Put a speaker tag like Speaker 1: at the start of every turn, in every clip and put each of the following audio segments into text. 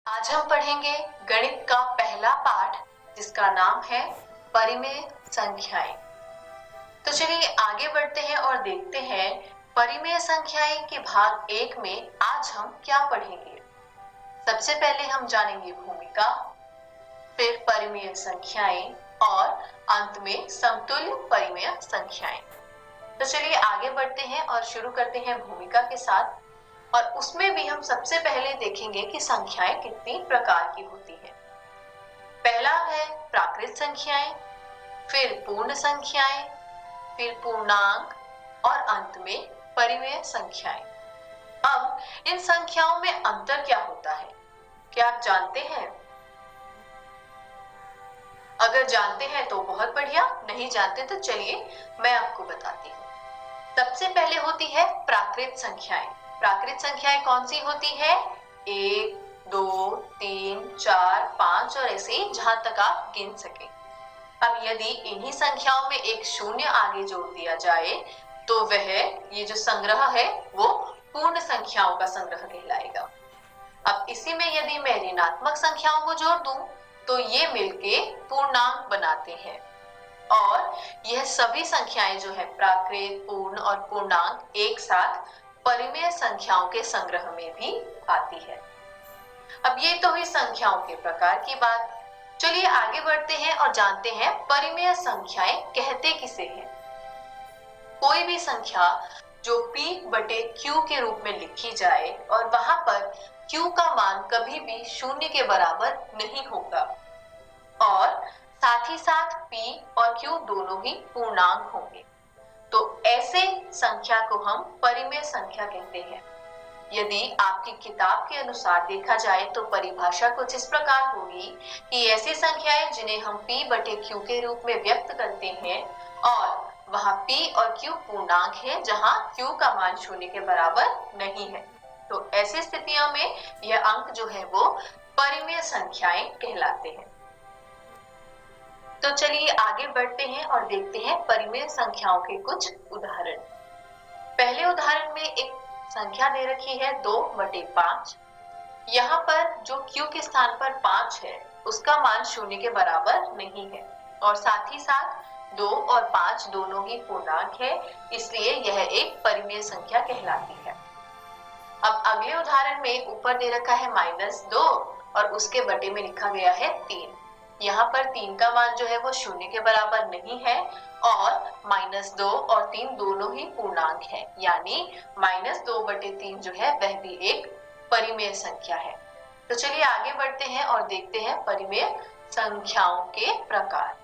Speaker 1: आज हम पढ़ेंगे गणित का पहला पाठ जिसका नाम है परिमेय संख्याएं। तो चलिए आगे बढ़ते हैं और देखते हैं परिमेय संख्याएं के भाग 1 में आज हम क्या पढ़ेंगे। सबसे पहले हम जानेंगे भूमिका, फिर परिमेय संख्याएं और अंत में समतुल्य परिमेय संख्याएं। तो चलिए आगे बढ़ते हैं और शुरू करते हैं भूमिका के साथ। और उसमें भी हम सबसे पहले देखेंगे कि संख्याएं कितनी प्रकार की होती हैं। पहला है प्राकृत संख्याएं, फिर पूर्ण संख्याएं, फिर पूर्णांक और अंत में परिमेय संख्याएं। अब इन संख्याओं में अंतर क्या होता है, क्या आप जानते हैं? अगर जानते हैं तो बहुत बढ़िया, नहीं जानते तो चलिए मैं आपको बताती हूँ। सबसे पहले होती है प्राकृत संख्याएं। प्राकृत संख्याएं कौन सी होती है? 1, 2, 3, 4, 5 और ऐसे ही जहां तक आप गिन सके। अब यदि इन्हीं संख्याओं में एक शून्य आगे जोड़ दिया जाए तो वह ये जो संग्रह है वो पूर्ण संख्याओं का संग्रह कहलाएगा। अब इसी में यदि मैं ऋणात्मक संख्याओं को जोड़ दूं तो ये मिलके पूर्णांक बनाते हैं। और यह सभी संख्याएं जो है प्राकृत, पूर्ण और पूर्णांक एक साथ परिमेय संख्याओं के संग्रह में भी आती है। अब ये तो हुई संख्याओं के प्रकार की बात। चलिए आगे बढ़ते हैं और जानते हैं परिमेय संख्याएं कहते किसे हैं। कोई भी संख्या जो p बटे q के रूप में लिखी जाए और वहां पर q का मान कभी भी शून्य के बराबर नहीं होगा और साथ ही साथ p और q दोनों ही पूर्णांक होंगे, तो ऐसे संख्या को हम परिमेय संख्या कहते हैं। यदि आपकी किताब के अनुसार देखा जाए तो परिभाषा कुछ इस प्रकार होगी कि ऐसी संख्याएं जिन्हें हम p बटे q के रूप में व्यक्त करते हैं और वहां p और q पूर्णांक है जहां q का मान शून्य के बराबर नहीं है, तो ऐसी स्थितियों में यह अंक जो है वो परिमेय संख्याएं कहलाते हैं। तो चलिए आगे बढ़ते हैं और देखते हैं परिमेय संख्याओं के कुछ उदाहरण। पहले उदाहरण में एक संख्या दे रखी है 2 बटे 5। यहाँ पर जो q के स्थान पर 5 है उसका मान शून्य के बराबर नहीं है और साथ ही साथ 2 और 5 दोनों ही पूर्णांक है, इसलिए यह एक परिमेय संख्या कहलाती है। अब अगले उदाहरण में ऊपर दे रखा है -2 और उसके बटे में लिखा गया है 3। यहाँ पर 3 का मान जो है वो शून्य के बराबर नहीं है और -2 और 3 दोनों ही पूर्णांक है, यानी -2 बटे 3 जो है वह भी एक परिमेय संख्या है। तो चलिए आगे बढ़ते हैं और देखते हैं परिमेय संख्याओं के प्रकार।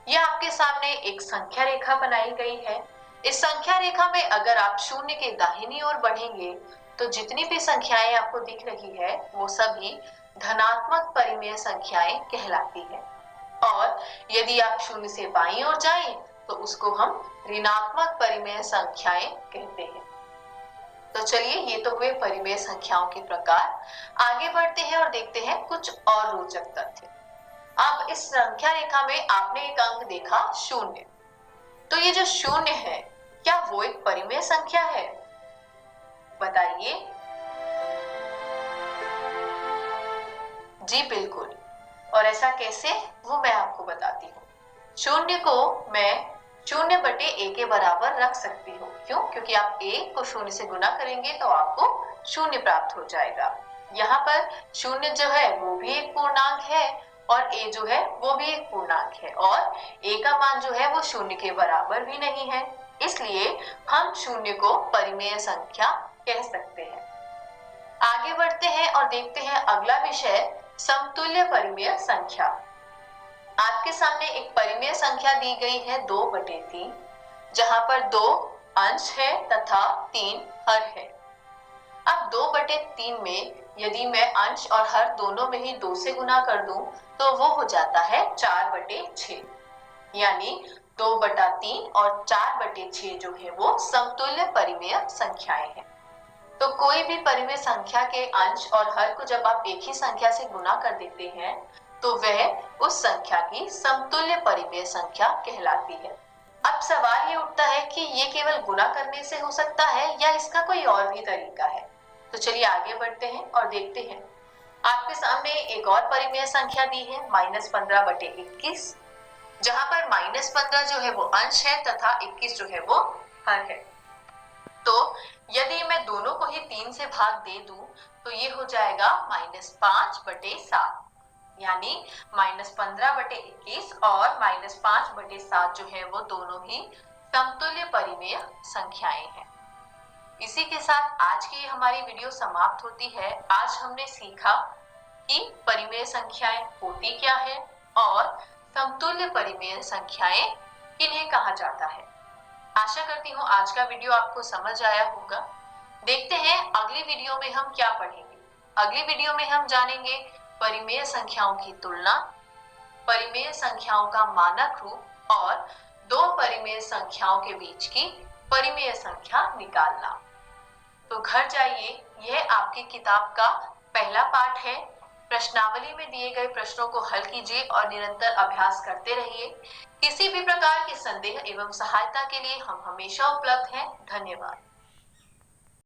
Speaker 1: यह आपके सामने एक संख्या रेखा बनाई गई है। इस संख्या रेखा में अगर आप शून्य के दाहिनी ओर बढ़ेंगे तो जितनी भी संख्याएं आपको दिख रही है वो सभी धनात्मक परिमेय संख्याएं कहलाती है और यदि आप शून्य से बाईं ओर जाएं तो उसको हम ऋणात्मक परिमेय संख्याएं कहते हैं। तो चलिए ये तो हुए परिमेय संख्याओं के प्रकार। आगे बढ़ते हैं और देखते हैं कुछ और रोचक तथ्य। अब इस संख्या रेखा में आपने एक अंक देखा 0, तो ये जो 0 है क्या वो एक परिमेय संख्या है? बताइए। जी बिल्कुल, और ऐसा कैसे वो मैं आपको बताती हूँ। 0 को मैं 0 बटे a के बराबर रख सकती हूँ। क्यों? क्योंकि आप a को 0 से गुना करेंगे तो आपको 0 प्राप्त हो जाएगा। यहाँ पर 0 जो है वो भी एक पूर्णांक है और a जो है वो भी एक पूर्णांक है और a का मान जो है वो 0 के बराबर भी नहीं है, इसलिए हम 0 को परिमेय संख्या कह सकते हैं। आगे बढ़ते हैं और देखते हैं अगला विषय समतुल्य परिमेय संख्या। आपके सामने एक परिमेय संख्या दी गई है 2 बटे 3, जहां पर 2 अंश है तथा 3 हर है। अब 2 बटे 3 में यदि मैं अंश और हर दोनों में ही 2 से गुना कर दूं तो वो हो जाता है 4 बटे 6, यानी 2 बटा 3 और 4 बटे 6 जो है वो समतुल्य परिमेय संख्याएं हैं। तो कोई भी परिमेय संख्या के अंश और हर को जब आप एक ही संख्या से गुना कर देते हैं तो वह उस संख्या की समतुल्य परिमेय संख्या कहलाती है। अब सवाल ये उठता है कि ये केवल गुना करने से हो सकता है या इसका कोई और भी तरीका है। तो चलिए आगे बढ़ते हैं और देखते हैं। आपके सामने एक और परिमेय संख्या दी है -15/21, जहां पर -15 जो है वो अंश है तथा 21 जो है वो हर है। तो यदि मैं दोनों को ही 3 से भाग दे दूं तो ये हो जाएगा -5/7, यानी -15/21 और -5/7 जो है वो दोनों ही समतुल्य परिमेय संख्याएं हैं। इसी के साथ आज की हमारी वीडियो समाप्त होती है। आज हमने सीखा कि परिमेय संख्याएं होती क्या है और समतुल्य परिमेय संख्याएं किन्हें कहा जाता है। आशा करती हूँ आज का वीडियो आपको समझ आया होगा। देखते हैं अगली वीडियो में हम क्या पढ़ेंगे। अगली वीडियो में हम जानेंगे परिमेय संख्याओं की तुलना, परिमेय संख्याओं का मानक रूप और दो परिमेय संख्याओं के बीच की परिमेय संख्या निकालना। तो घर जाइए, यह आपकी किताब का पहला पाठ है। प्रश्नावली में दिए गए प्रश्नों को हल कीजिए और निरंतर अभ्यास करते रहिए। किसी भी प्रकार के संदेह एवं सहायता के लिए हम हमेशा उपलब्ध हैं। धन्यवाद।